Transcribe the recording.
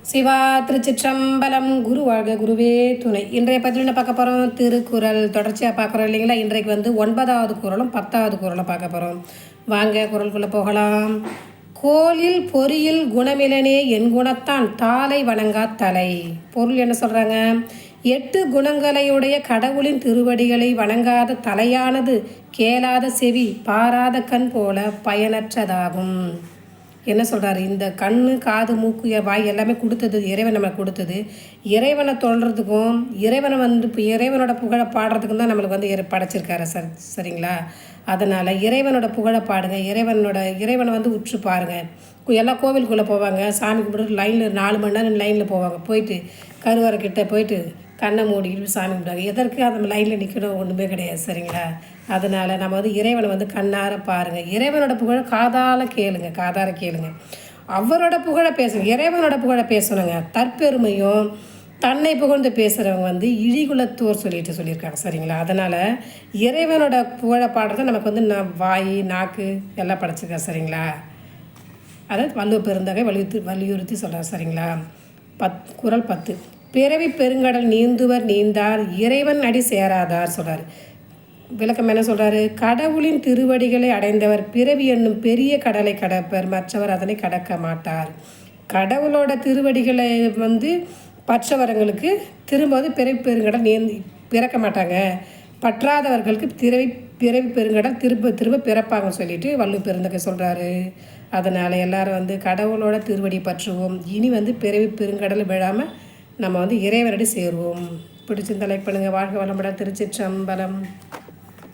சிவா திருச்சிற்றம்பலம். குரு வாழ்க, குருவே துணை. இன்றைய பதிவில் என்ன பார்க்க போகிறோம்? திருக்குறள் தொடர்ச்சியாக பார்க்குறோம் இல்லைங்களா? இன்றைக்கு 9வது குறளும் 10வது குறளும் பார்க்க போகிறோம். வாங்க குறளுக்குள்ளே போகலாம். கோலில் பொறியில் குணமிலனே என் குணத்தான் தாளை வணங்கா தலை. பொருள் என்ன சொல்கிறாங்க? 8 குணங்களையுடைய கடவுளின் திருவடிகளை வணங்காத தலையானது கேளாத செவி பாராத கண் போல பயனற்றதாகும். என்ன சொல்கிறாரு? இந்த கண், காது, மூக்கு, வாய் எல்லாமே கொடுத்தது இறைவன் நம்மளுக்கு கொடுத்தது. இறைவனை தொழுறதுக்கும் இறைவனை இப்போ இறைவனோட புகழை பாடுறதுக்கும் தான் நம்மளுக்கு படைச்சிருக்காரு சரிங்களா? அதனால் இறைவனோட புகழை பாடுங்க. இறைவனை உற்று பாருங்கள். எல்லாம் கோவிலுக்குள்ளே போவாங்க, சாமி கும்பிட்டு லைனில் 4 மணி நேரம் லைனில் போவாங்க. போயிட்டு கருவறைக்கிட்ட போயிட்டு கண்ணை மூடிக்கிட்டு சாமி கும்பிடுவாங்க. எதற்கு அந்த லைனில் நிற்கணும்? ஒன்றுமே கிடையாது சரிங்களா? அதனால் நம்ம இறைவனை கண்ணார பாருங்கள். இறைவனோட புகழை காதார கேளுங்க. அவரோட புகழை பேசுங்க. இறைவனோட புகழை பேசணுங்க. தற்பெருமையும் தன்னை புகழ்ந்து பேசுகிறவங்க இழிகுலத்தோர் சொல்லியிருக்காங்க சரிங்களா? அதனால் இறைவனோட புகழை பாடுறத நமக்கு வாய், நாக்கு எல்லாம் படைச்சிருக்கா சரிங்களா? அதை வள்ளுவ பெருந்தகை வலியுறுத்தி சொல்கிறார் சரிங்களா? குறள் 10. பிறவி பெருங்கடல் நீந்துவர் நீந்தார் இறைவன் அடி சேராதார் சொல்கிறார். விளக்கம் என்ன சொல்கிறாரு? கடவுளின் திருவடிகளை அடைந்தவர் பிறவி என்னும் பெரிய கடலை கடப்பர், மற்றவர் அதனை கடக்க மாட்டார். கடவுளோட திருவடிகளை பற்றவர்களுக்கு திரும்ப பிறவி பெருங்கடல் பிறக்க மாட்டாங்க. பற்றாதவர்களுக்கு பிறவி பெருங்கடல் திரும்ப பிறப்பாங்கன்னு சொல்லிட்டு வள்ளுவ பெருந்தகை சொல்கிறாரு. அதனால் எல்லோரும் கடவுளோட திருவடி பற்றுவோம். இனி பிறவி பெருங்கடல் விழாமல் நம்ம இறைவனடி சேருவோம். பிடிச்சிருந்த லைக் பண்ணுங்கள். வாழ்க வளமுடன். திருச்சிற்றம்பலம்.